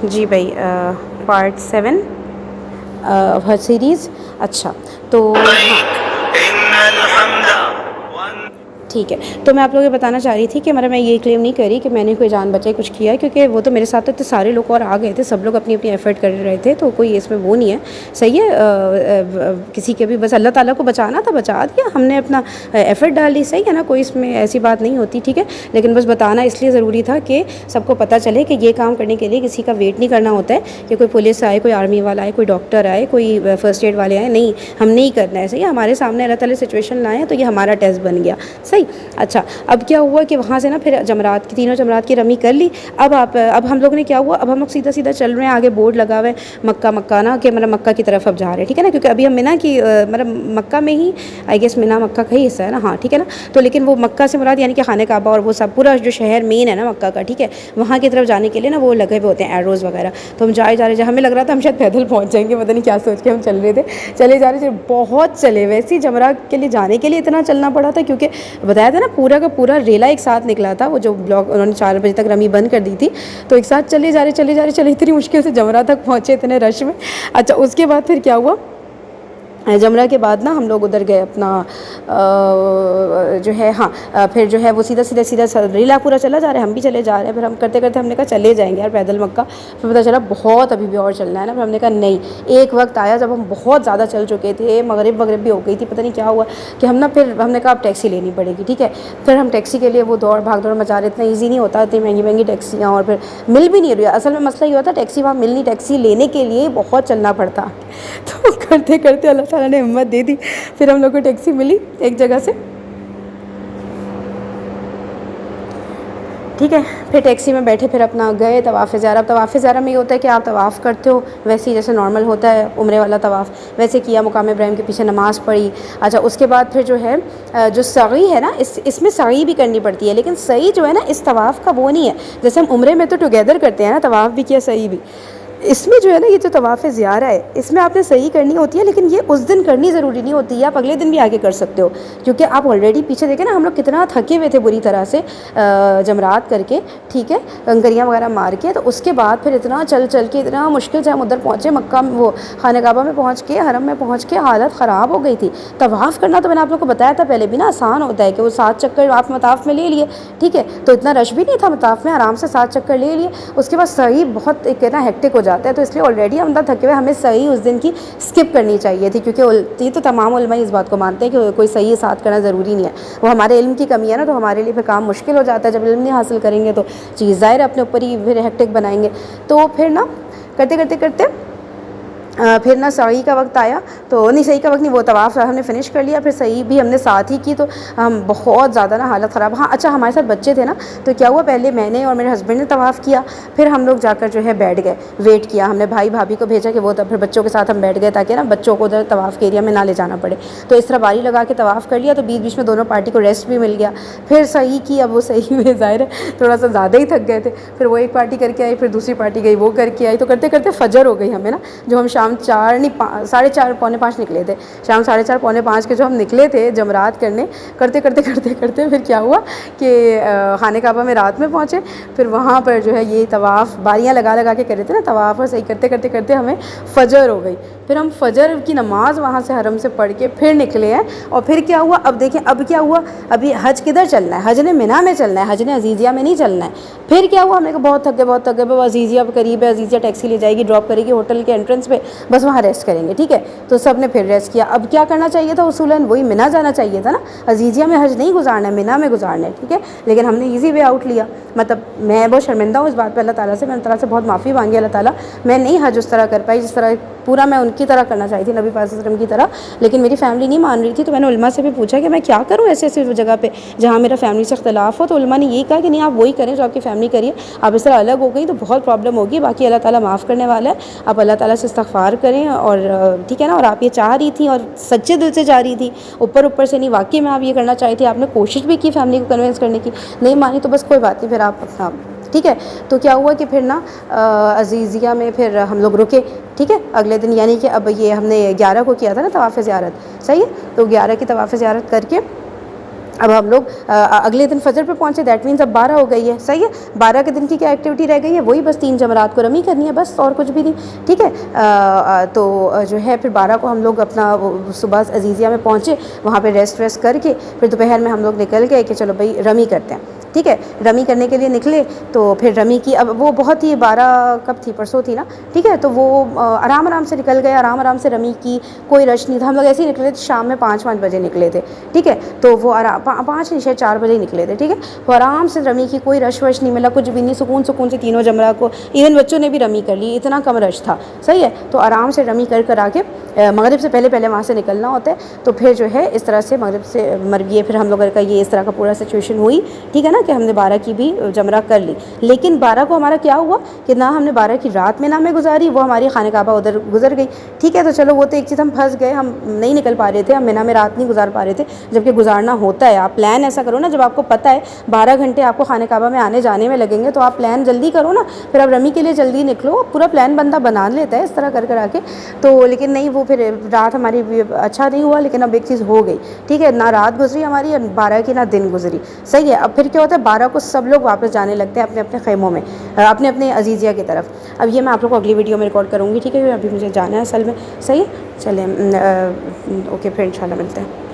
जी भाई, पार्ट 7 हर सीरीज़। अच्छा, तो ठीक है। तो मैं आप लोगों को बताना चाह रही थी कि मतलब मैं ये क्लेम नहीं करी कि मैंने कोई जान बचाई कुछ किया है, क्योंकि वो तो मेरे साथ तो सारे लोग और आ गए थे, सब लोग अपनी अपनी एफ़र्ट कर रहे थे, तो कोई इसमें वो नहीं है। सही है, किसी के भी बस अल्लाह ताला को बचाना था, बचा दिया हमने, अपना एफ़र्ट डाल दी। सही है ना, कोई इसमें ऐसी बात नहीं होती, ठीक है। लेकिन बस बताना इसलिए ज़रूरी था कि सबको पता चले कि ये काम करने के लिए किसी का वेट नहीं करना होता है कि कोई पुलिस आए, कोई आर्मी वाला आए, कोई डॉक्टर आए, कोई फ़र्स्ट एड वाले आए, नहीं, हमने ही करना है। सही है, हमारे सामने अल्लाह ताला सिचुएशन लाए तो ये हमारा टेस्ट बन गया। सही। अच्छा, अब क्या हुआ कि वहाँ से ना फिर जमरात की, तीनों जमरात की रमी कर ली। अब हम लोग ने क्या हुआ, अब हम लोग सीधा सीधा चल रहे हैं, आगे बोर्ड लगा हुआ है मक्का मक्का ना, कि मतलब मक्का की तरफ अब जा रहे हैं, ठीक है ना, क्योंकि अभी हम मिना की मतलब मक्का में ही, आई गेस मिना मक्का का ही हिस्सा है ना, हाँ ठीक है ना। तो लेकिन वो मक्का से मुराद यानी कि खाने काबा और वो सब पूरा जो शहर मेन है ना मक्का का, ठीक है, वहाँ की तरफ जाने के लिए ना वो लगे हुए होते हैं एरोज़ वगैरह। तो हम जा रहे, हमें लग रहा था हम शायद पैदल पहुँच जाएंगे, पता नहीं क्या सोच के हम चल रहे थे, चले जा रहे थे, बहुत चले। वैसे ही जमरा के लिए जाने के लिए इतना चलना पड़ा था, क्योंकि बताया था ना पूरा का पूरा रेला एक साथ निकला था, वो जो ब्लॉक उन्होंने 4 बजे तक रमी बंद कर दी थी, तो एक साथ चले इतनी मुश्किल से जमरा तक पहुँचे, इतने रश में। अच्छा, उसके बाद फिर क्या हुआ, जमरा के बाद ना हम लोग उधर गए अपना जो है, हाँ फिर जो है वो सीधा रेला पूरा चला जा रहा है, हम भी चले जा रहे हैं। फिर हम करते करते हमने कहा चले जाएंगे यार पैदल मक्का। फिर पता चला बहुत अभी भी और चलना है ना। फिर हमने कहा नहीं, एक वक्त आया जब हम बहुत ज़्यादा चल चुके थे, मगरिब वगैरह भी हो गई थी, पता नहीं क्या हुआ कि हम ना, फिर हमने कहा अब टैक्सी लेनी पड़ेगी, ठीक है। फिर हम टैक्सी के लिए वो भाग दौड़ मचा रहे, इतना ईजी नहीं होता, इतनी महंगी महंगी टैक्सियाँ, और फिर मिल भी नहीं रही। असल में मसला ये होता टैक्सी वहाँ मिल नहीं, टैक्सी लेने के लिए बहुत चलना पड़ता। तो करते करते अल्लाह ताला ने हिम्मत दे दी, फिर हम लोग को टैक्सी मिली एक जगह से, ठीक है। फिर टैक्सी में बैठे, फिर अपना गए तवाफ़ ज़ियारत। तवाफ़ ज़ियारत में ये होता है कि आप तवाफ़ करते हो वैसे ही जैसे नॉर्मल होता है उम्रे वाला तवाफ़, वैसे किया, मुकाम इब्राहिम के पीछे नमाज़ पढ़ी। अच्छा, उसके बाद फिर जो है जो सई है ना, इसमें सई भी करनी पड़ती है, लेकिन सई जो है ना इस तवाफ़ का वो नहीं है। जैसे हम उम्रे में तो टुगेदर करते हैं ना, तवाफ़ भी किया सई भी, इसमें जो है ना ये जो तवाफ़ ज़ियारा है इसमें आपने सही करनी होती है, लेकिन ये उस दिन करनी ज़रूरी नहीं होती है, आप अगले दिन भी आगे कर सकते हो, क्योंकि आप ऑलरेडी पीछे देखें ना हम लोग कितना थके हुए थे बुरी तरह से जमरात करके, ठीक है, कंकरियाँ वगैरह मार के। तो उसके बाद फिर इतना चल चल के इतना मुश्किल से हम उधर पहुँचे, मक्का में वो खाने काबा में पहुँच के, हरम में पहुँच के हालत ख़राब हो गई थी। तवाफ़ करना तो मैंने आप लोग को बताया था पहले भी ना, आसान होता है कि वो 7 चक्कर आप मताफ़ में ले लिए, ठीक है, तो इतना रश भी नहीं था मताफ़ में, आराम से 7 चक्कर ले लिए। उसके बाद सही बहुत एक ना हेक्टिक हो जाता है, तो इसलिए ऑलरेडी हम अंदर थके हुए, हमें सही उस दिन की स्किप करनी चाहिए थी, क्योंकि ये तो तमाम उलमा इस बात को मानते हैं कि कोई सही साथ करना ज़रूरी नहीं है। वो हमारे इल्म की कमी है ना, तो हमारे लिए फिर काम मुश्किल हो जाता है, जब इल्म नहीं हासिल करेंगे तो चीज़ ज़ाहिर अपने ऊपर ही फिर हेक्टिक बनाएंगे। तो फिर ना करते करते करते फिर ना सही का वक्त आया, तो नहीं सही का वक्त नहीं, वो तवाफ़ हमने फ़िनिश कर लिया, फिर सही भी हमने साथ ही की, तो हम बहुत ज़्यादा ना हालत ख़राब। हाँ अच्छा, हमारे साथ बच्चे थे ना, तो क्या हुआ, पहले मैंने और मेरे हस्बैंड ने तवाफ़ किया, फिर हम लोग जाकर जो है बैठ गए, वेट किया, हमने भाई भाभी को भेजा कि वो, तब फिर बच्चों के साथ हम बैठ गए ताकि ना बच्चों को उधर तवाफ़ के एरिया में ना ले जाना पड़े। तो इस तरह बारी लगा के तवाफ़ कर लिया, तो बीच बीच में दोनों पार्टी को रेस्ट भी मिल गया। फिर सही की, अब वो सही में ज़ाहिर है थोड़ा सा ज़्यादा ही थक गए थे, फिर वो एक पार्टी करके आई, फिर दूसरी पार्टी गई वो करके आई, तो करते करते फजर हो गई हमें ना, जो हम शाम 4 नहीं 4:30 पौने 5 निकले थे, शाम 4:30 पौने 5 के जो हम निकले थे जमरात करने, करते करते करते करते फिर क्या हुआ कि खाने काबा में रात में पहुँचे। फिर वहाँ पर जो है ये तवाफ़ बारियाँ लगा लगा के कर रहे थे ना तवाफ़, और सही करते करते करते हमें फ़जर हो गई। फिर हम फ़जर की नमाज़ वहाँ से हरम से पढ़ के फिर निकले हैं। और फिर क्या हुआ, अब देखें अब क्या हुआ, अभी हज किधर चलना है, हज ने मिना में चलना है, हज ने अजीज़िया में नहीं चलना है। फिर क्या हुआ, हमने कहा बहुत थक गए, वो अजीज़िया करीब है, अजीज़िया टैक्सी ले जाएगी, ड्रॉप करेगी होटल के एंट्रेंस पे, बस वहाँ रेस्ट करेंगे, ठीक है। तो सब ने फिर रेस्ट किया। अब क्या करना चाहिए था, उसूलन वही मिना जाना चाहिए था ना, अजीज़िया में हज नहीं गुजारना है, मिना में गुजारना है, ठीक है। लेकिन हमने ईजी वे आउट लिया, मतलब मैं बहुत शर्मिंदा हूँ इस बात पर अल्लाह ताला से, मैंने ताला से बहुत माफ़ी मांगी, अल्लाह ताला मैं नहीं हज उस तरह कर पाई जिस तरह पूरा मैं उनकी तरह करना चाहती थी, नबी पाक सल्लल्लाहु अलैहि वसल्लम की तरह, लेकिन मेरी फैमिली नहीं मान रही थी। तो मैंने उलमा से भी पूछा कि मैं क्या करूँ ऐसे ऐसे जगह पे जहाँ मेरा फैमिली से इख्तलाफ हो, तो उलमा ने यही कहा कि नहीं आप वही करें जो आपकी फैमिली करिए, आप इस तरह अलग हो गई तो बहुत प्रॉब्लम होगी, बाकी अल्लाह ताला माफ़ करने वाला है, आप अल्लाह ताला से इस्तग़फ़ार करें, और ठीक है ना। और आप ये चाह रही थी और सच्चे दिल से चाह रही थी, ऊपर से नहीं, वाकई में आप ये करना चाहती थी, आपने कोशिश भी की फैमिली को कन्विंस करने की, नहीं मानी तो बस कोई बात नहीं, फिर आप अपना, ठीक है। तो क्या हुआ कि फिर ना अजीज़िया में फिर हम लोग रुके, ठीक है, अगले दिन, यानी कि अब ये हमने 11 को किया था ना तवाफ़ ज़ियारत, सही है। तो 11 की तवाफ़ ज़ियारत करके अब हम लोग अगले दिन फजर पे पहुँचे, दैट मीन्स अब 12 हो गई है, सही है। 12 के दिन की क्या एक्टिविटी रह गई है, वही बस 3 जमरात को रमी करनी है, बस और कुछ भी नहीं, ठीक है। तो जो है फिर 12 को हम लोग अपना सुबह अजीज़िया में पहुँचे, वहाँ पे रेस्ट वेस्ट करके फिर दोपहर में हम लोग निकल गए कि चलो भाई रमी करते हैं, ठीक है। रमी करने के लिए निकले तो फिर रमी की, अब वो बहुत ही 12 कब थी, परसों थी ना, ठीक है। तो वो आराम आराम से निकल गए, आराम आराम से रमी की, कोई रश नहीं था। हम लोग ऐसे ही निकले थे, शाम में 5 बजे निकले थे, ठीक है। तो वो 5 नहीं शायद 4 बजे ही निकले थे, ठीक है। वो आराम से रमी की, कोई रश वश नहीं मिला, कुछ भी नहीं, सुकून सुकून से तीनों जमरा को, इवन बच्चों ने भी रमी कर ली, इतना कम रश था, सही है। तो आराम से रमी कर आके मगरिब से पहले वहाँ से निकलना होता है। तो फिर जो है इस तरह से मगरिब से ये फिर हम लोगों का ये इस तरह का पूरा सिचुएशन हुई, ठीक है ना, कि हमने 12 की भी जमरा कर ली। लेकिन 12 को हमारा क्या हुआ कि ना हमने 12 की रात में ना में गुजारी, वो हमारी खाने काबा उधर गुजर गई, ठीक है। तो चलो वो तो एक चीज़, हम फंस गए, हम नहीं निकल पा रहे थे, हम मिना में रात नहीं गुजार पा रहे थे, जबकि गुजारना होता है। आप प्लान ऐसा करो ना, जब आपको पता है 12 घंटे आपको खाने काबा में आने जाने में लगेंगे, तो आप प्लान जल्दी करो ना, फिर आप रमी के लिए जल्दी निकलो। पूरा प्लान बंदा बना लेता है इस तरह कर आके। तो लेकिन नहीं, वो फिर रात हमारी अच्छा नहीं हुआ, लेकिन अब एक चीज़ हो गई, ठीक है। ना रात गुजरी हमारी और 12 की ना दिन गुजरी, सही है। अब फिर क्या होता है, 12 को सब लोग वापस जाने लगते हैं अपने अपने खैमों में, अपने अपने अजीज़िया की तरफ। अब ये मैं आप लोग को अगली वीडियो में रिकॉर्ड करूँगी, ठीक है। अभी मुझे जाना है असल में, सही है। चलें, ओके, फिर इंशाल्लाह मिलते हैं।